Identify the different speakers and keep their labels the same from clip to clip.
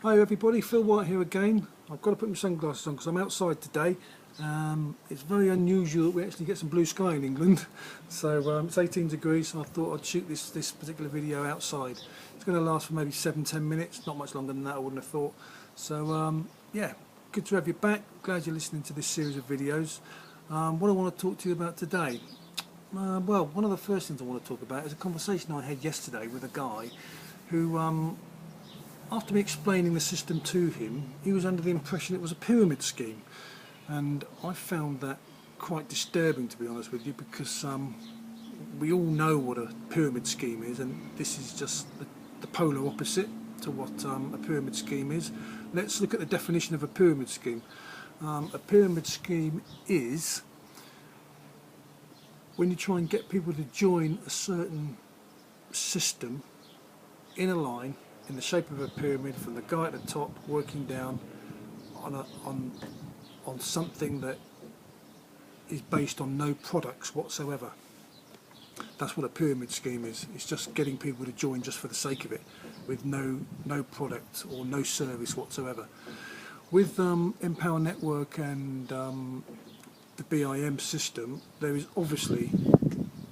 Speaker 1: Hi everybody, Phil Wyatt here again. I've got to put my sunglasses on because I'm outside today. It's very unusual that we actually get some blue sky in England. So it's 18 degrees, so I thought I'd shoot this particular video outside. It's going to last for maybe 7-10 minutes, not much longer than that I wouldn't have thought. So yeah, good to have you back. Glad you're listening to this series of videos. What I want to talk to you about today, well, one of the first things I want to talk about is a conversation I had yesterday with a guy who after me explaining the system to him, he was under the impression it was a pyramid scheme, and I found that quite disturbing, to be honest with you, because we all know what a pyramid scheme is, and this is just the polar opposite to what a pyramid scheme is. Let's look at the definition of a pyramid scheme. A pyramid scheme is when you try and get people to join a certain system in a line in the shape of a pyramid, from the guy at the top working down on something that is based on no products whatsoever. That's what a pyramid scheme is. It's just getting people to join just for the sake of it, with no product or no service whatsoever. With Empower Network and the BIM system, there is obviously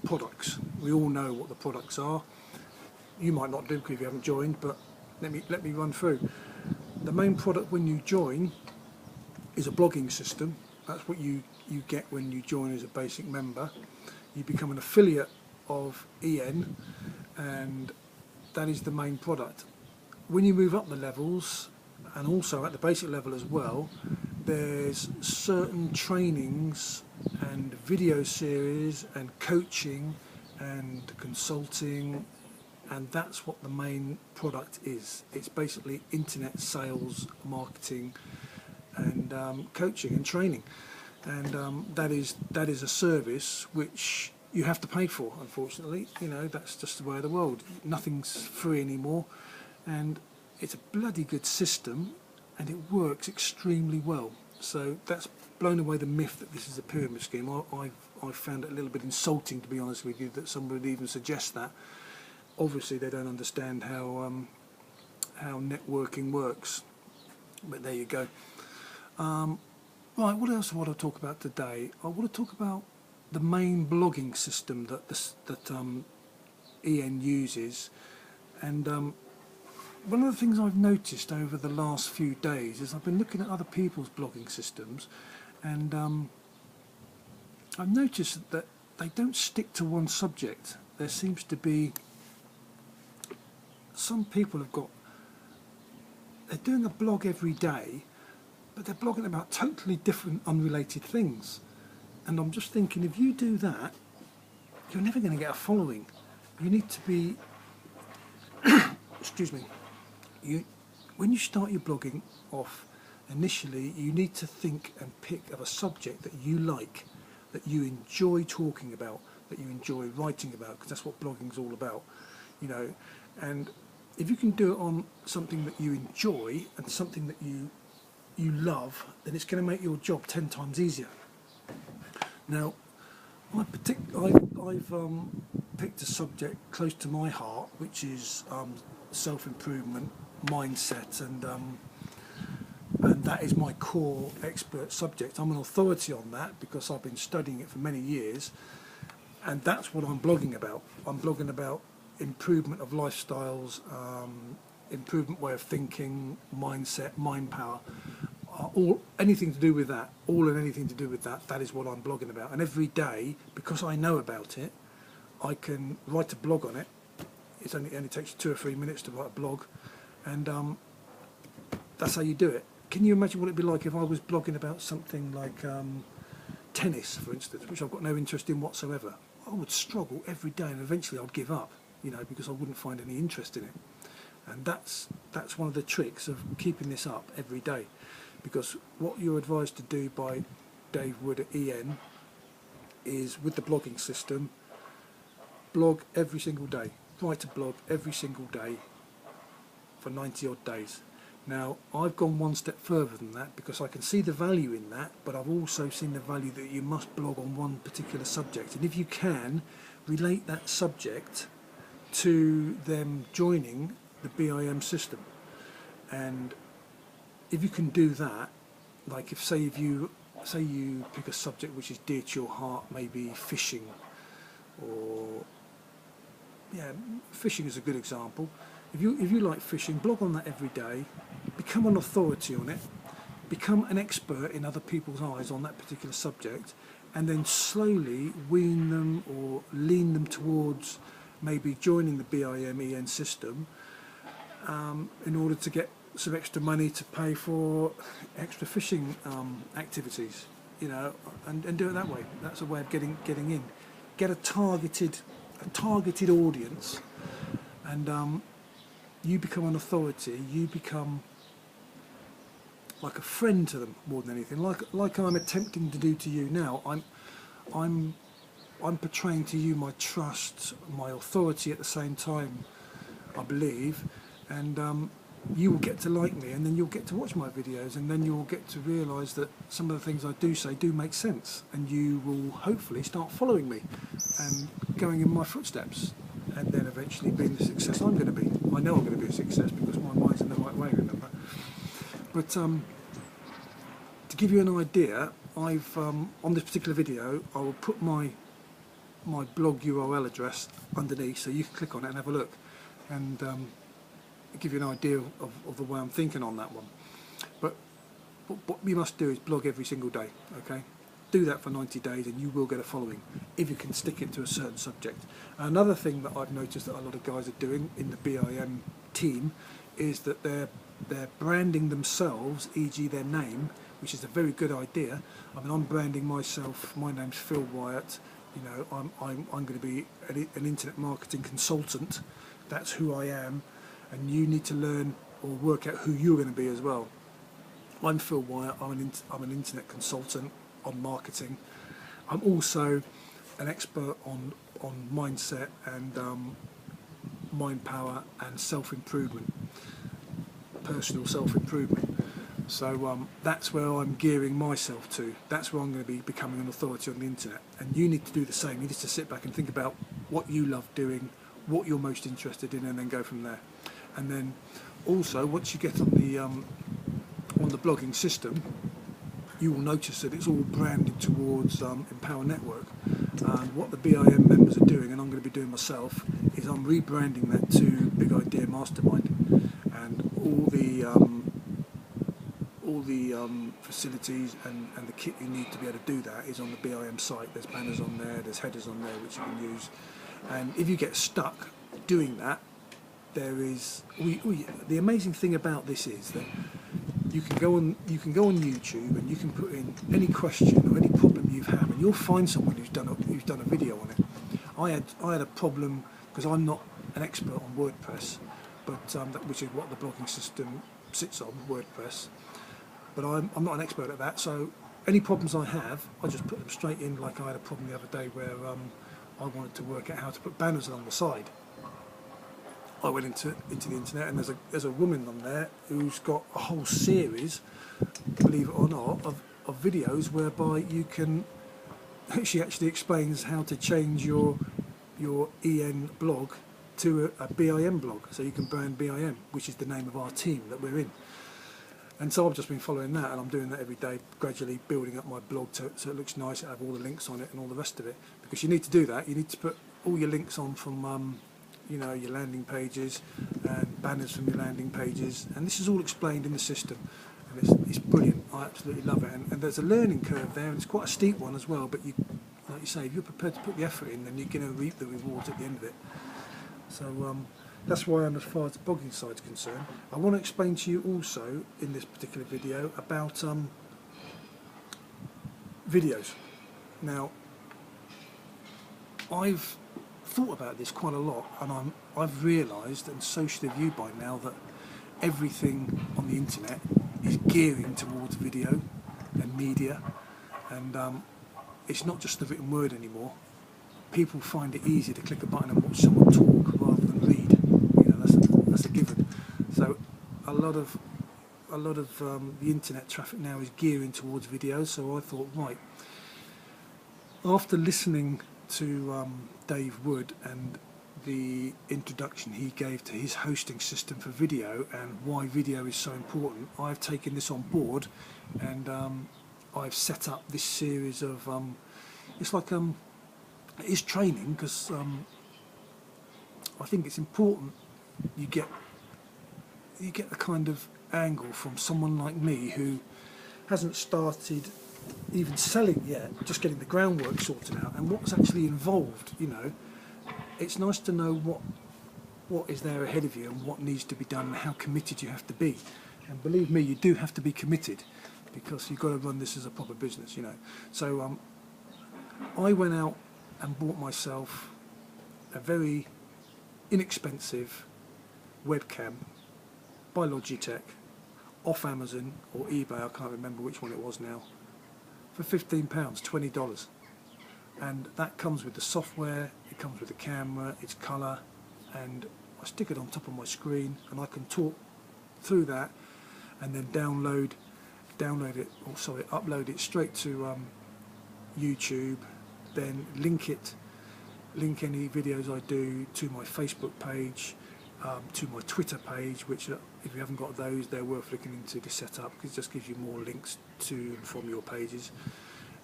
Speaker 1: products. We all know what the products are. You might not do because you haven't joined, but let me run through. The main product when you join is a blogging system. That's what you get when you join as a basic member. You become an affiliate of EN, and that is the main product. When you move up the levels, and also at the basic level as well, there's certain trainings and video series and coaching and consulting, and that's what the main product is. It's basically internet sales, marketing, and coaching and training, and that is a service which you have to pay for. Unfortunately, you know, that's just the way of the world. Nothing's free anymore, and it's a bloody good system, and it works extremely well. So that's blown away the myth that this is a pyramid scheme. I found it a little bit insulting, to be honest with you, that somebody would even suggest that. Obviously they don't understand how networking works, but there you go. Right, what else do I want to talk about today? I want to talk about the main blogging system that EN uses, and one of the things I've noticed over the last few days is I've been looking at other people's blogging systems, and I've noticed that they don't stick to one subject. There seems to be some people they're doing a blog every day, but they're blogging about totally different, unrelated things. And I'm just thinking, if you do that, you're never going to get a following. You need to be, excuse me, when you start your blogging off, initially you need to think and pick of a subject that you like, that you enjoy talking about, that you enjoy writing about, because that's what blogging's all about, you know. And if you can do it on something that you enjoy and something that you love, then it's going to make your job 10 times easier. Now, I've picked a subject close to my heart, which is self-improvement, mindset, and that is my core expert subject. I'm an authority on that because I've been studying it for many years, and that's what I'm blogging about. I'm blogging about improvement of lifestyles, improvement way of thinking, mindset, mind power, anything to do with that, anything to do with that, that is what I'm blogging about. And every day, because I know about it, I can write a blog on it. It only takes you 2 or 3 minutes to write a blog, and that's how you do it. Can you imagine what it'd be like if I was blogging about something like tennis, for instance, which I've got no interest in whatsoever? I would struggle every day, and eventually I'd give up, you know, because I wouldn't find any interest in it. And that's one of the tricks of keeping this up every day, because what you're advised to do by Dave Wood at EN is, with the blogging system, blog every single day. Write a blog every single day for 90 odd days. Now, I've gone one step further than that because I can see the value in that, but I've also seen the value that you must blog on one particular subject. And if you can relate that subject to them joining the BIM system, and if you can do that, like if you pick a subject which is dear to your heart, maybe fishing, or fishing is a good example. If you like fishing, blog on that every day, become an authority on it, become an expert in other people's eyes on that particular subject, and then slowly wean them or lean them towards maybe joining the BIMEN system, in order to get some extra money to pay for extra fishing activities, and do it that way. That's a way of getting in. Get a targeted audience, and you become an authority. You become like a friend to them more than anything. Like I'm attempting to do to you now. I'm portraying to you my trust, my authority at the same time, I believe, and you will get to like me, and then you'll get to watch my videos, and then you'll get to realise that some of the things I do say do make sense, and you will hopefully start following me and going in my footsteps, and then eventually being the success I'm going to be. I know I'm going to be a success because my mind's in the right way, remember. But to give you an idea, I've on this particular video, I will put my blog URL address underneath, so you can click on it and have a look, and give you an idea of the way I'm thinking on that one. But what you must do is blog every single day, okay? Do that for 90 days and you will get a following if you can stick it to a certain subject. Another thing that I've noticed that a lot of guys are doing in the BIM team is that they're branding themselves, e.g. their name, which is a very good idea. I mean, I'm branding myself. My name's Phil Wyatt. I'm going to be an internet marketing consultant. That's who I am. And you need to learn or work out who you're going to be as well. I'm Phil Wyatt. I'm an internet consultant on marketing. I'm also an expert on mindset and mind power and self-improvement, personal self-improvement. So that's where I'm gearing myself to. That's where I'm going to be becoming an authority on the internet. And you need to do the same. You need to sit back and think about what you love doing, what you're most interested in, and then go from there. And then also, once you get on the blogging system, you will notice that it's all branded towards Empower Network. And what the BIM members are doing, and I'm going to be doing myself, is I'm rebranding that to Big Idea Mastermind, and all the facilities and the kit you need to be able to do that is on the BIM site. There's banners on there, there's headers on there which you can use. And if you get stuck doing that, there is the amazing thing about this is that you can go on YouTube and you can put in any question or any problem you've had, and you'll find someone who's done a video on it. I had a problem because I'm not an expert on WordPress, but which is what the blogging system sits on, WordPress. But I'm not an expert at that, so any problems I have, I just put them straight in. Like I had a problem the other day where I wanted to work out how to put banners along the side. I went into the internet, and there's a woman on there who's got a whole series, believe it or not, of videos whereby you can. She actually explains how to change your EN blog to a BIM blog, so you can brand BIM, which is the name of our team that we're in. And so I've just been following that, and I'm doing that every day, gradually building up my blog so it looks nice, it have all the links on it and all the rest of it. Because you need to do that, you need to put all your links on from your landing pages and banners from your landing pages, and this is all explained in the system, and it's brilliant. I absolutely love it, and there's a learning curve there, and it's quite a steep one as well, but like you say, if you're prepared to put the effort in, then you're going to reap the rewards at the end of it. So that's why, as far as the blogging side is concerned, I want to explain to you also in this particular video about videos. Now, I've thought about this quite a lot, and I've realised, and so should have you by now, that everything on the internet is gearing towards video and media, and it's not just the written word anymore. People find it easier to click a button and watch someone talk rather than read. That's a given. So a lot of the internet traffic now is gearing towards video. So I thought, right, after listening to Dave Wood and the introduction he gave to his hosting system for video and why video is so important, I've taken this on board, and I've set up this series of it's like it is training, because I think it's important you get the kind of angle from someone like me who hasn't started even selling yet, just getting the groundwork sorted out and what's actually involved. You know, it's nice to know what is there ahead of you and what needs to be done and how committed you have to be. And believe me, you do have to be committed, because you've got to run this as a proper business, you know. So I went out and bought myself a very inexpensive webcam by Logitech off Amazon or eBay, I can't remember which one it was now, for £15, $20. And that comes with the software, it comes with the camera, its colour, and I stick it on top of my screen and I can talk through that and then upload it straight to YouTube, then link any videos I do to my Facebook page, to my Twitter page, which if you haven't got those, they're worth looking into to set up, because it just gives you more links to and from your pages,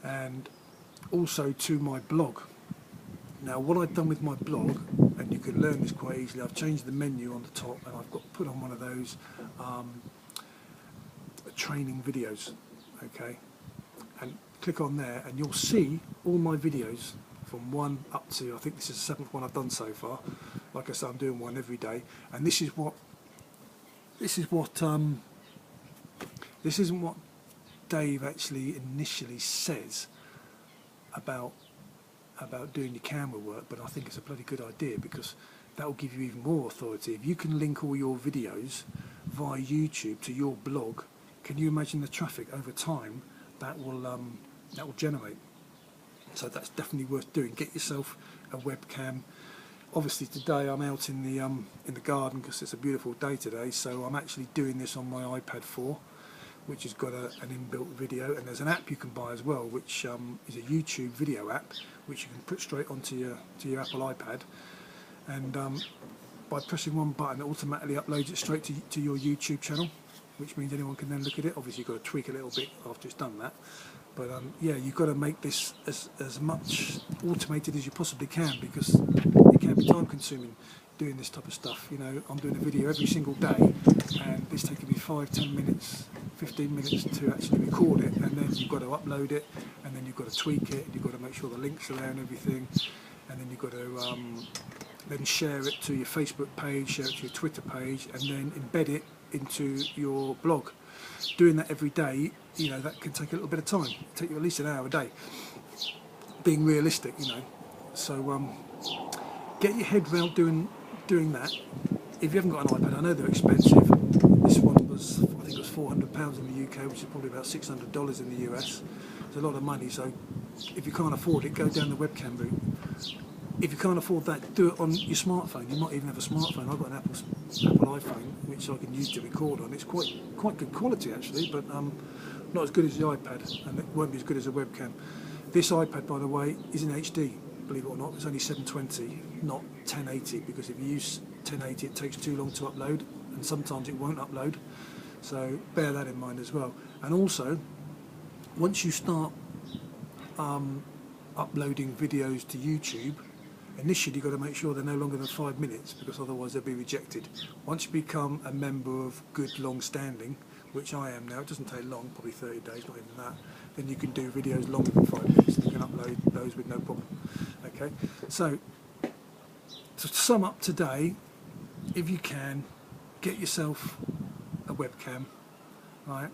Speaker 1: and also to my blog. Now, what I've done with my blog, and you can learn this quite easily, I've changed the menu on the top and I've got put on one of those training videos, okay, and click on there and you'll see all my videos from 1 up to, I think this is the 7th one I've done so far. Like I said, I'm doing one every day, and this isn't what Dave actually initially says about doing your camera work, but I think it's a bloody good idea, because that will give you even more authority. If you can link all your videos via YouTube to your blog, can you imagine the traffic over time that will generate? So that's definitely worth doing. Get yourself a webcam. Obviously today I'm out in the garden because it's a beautiful day today, so I'm actually doing this on my iPad 4, which has got an inbuilt video, and there's an app you can buy as well, which is a YouTube video app, which you can put straight onto your Apple iPad, and by pressing one button it automatically uploads it straight to your YouTube channel, which means anyone can then look at it. Obviously you've got to tweak a little bit after it's done that, but yeah, you've got to make this as much automated as you possibly can, because it can be time consuming doing this type of stuff. You know, I'm doing a video every single day and it's taking me 5, 10 minutes, 15 minutes to actually record it, and then you've got to upload it, and then you've got to tweak it, you've got to make sure the links are there and everything, and then you've got to then share it to your Facebook page, share it to your Twitter page, and then embed it into your blog. Doing that every day, you know, that can take a little bit of time. It'll take you at least an hour a day, being realistic, you know. So get your head around doing that. If you haven't got an iPad, I know they're expensive. This one was, I think it was £400 in the UK, which is probably about $600 in the US. It's a lot of money, so if you can't afford it, go down the webcam route. If you can't afford that, do it on your smartphone. You might even have a smartphone. I've got an Apple iPhone, which I can use to record on. It's quite good quality actually, but not as good as the iPad, and it won't be as good as a webcam. This iPad, by the way, is in HD, believe it or not. It's only 720, not 1080, because if you use 1080 it takes too long to upload, and sometimes it won't upload, so bear that in mind as well. And also, once you start uploading videos to YouTube, initially you've got to make sure they're no longer than 5 minutes, because otherwise they'll be rejected. Once you become a member of good long standing, which I am now, it doesn't take long, probably 30 days, not even that, then you can do videos longer than 5 minutes, and you can upload those with no problem. Okay, so to sum up today, if you can, get yourself a webcam, right?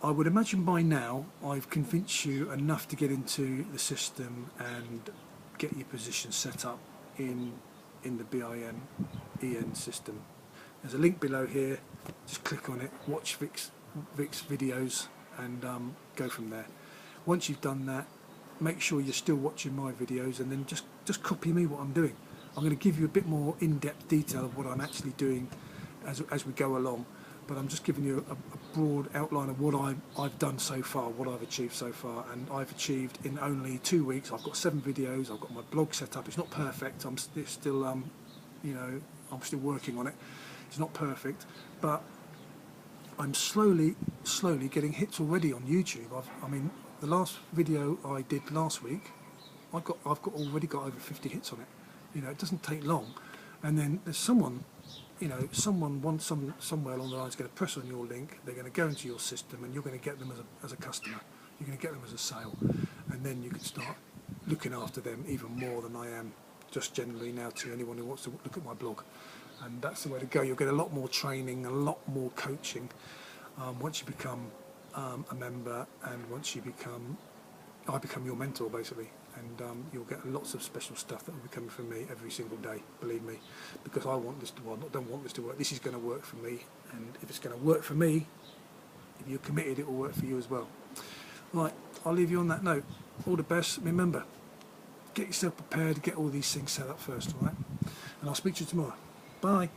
Speaker 1: I would imagine by now I've convinced you enough to get into the system and get your position set up in the BIM-EN system. There's a link below here, just click on it, watch Vic's videos, and go from there. Once you've done that, make sure you're still watching my videos, and then just copy me what I'm doing. I'm going to give you a bit more in-depth detail of what I'm actually doing as we go along, but I'm just giving you a broad outline of what I've done so far, what I've achieved so far. And I've achieved in only 2 weeks. I've got 7 videos. I've got my blog set up. It's not perfect. I'm still I'm still working on it. It's not perfect, but I'm slowly getting hits already on YouTube. I mean, the last video I did last week, I've already got over 50 hits on it. You know, it doesn't take long, and then there's someone somewhere along the line is going to press on your link. They're going to go into your system, and you're going to get them as a customer. You're going to get them as a sale, and then you can start looking after them even more than I am just generally now to anyone who wants to look at my blog. And that's the way to go. You'll get a lot more training, a lot more coaching once you become a member, and once you I become your mentor basically, and you'll get lots of special stuff that will be coming from me every single day, believe me, because I want this to work. I don't want this to work. This is going to work for me, and if it's going to work for me, if you're committed, it will work for you as well. Right, I'll leave you on that note. All the best. Remember, get yourself prepared, get all these things set up first, all right? And I'll speak to you tomorrow. Bye.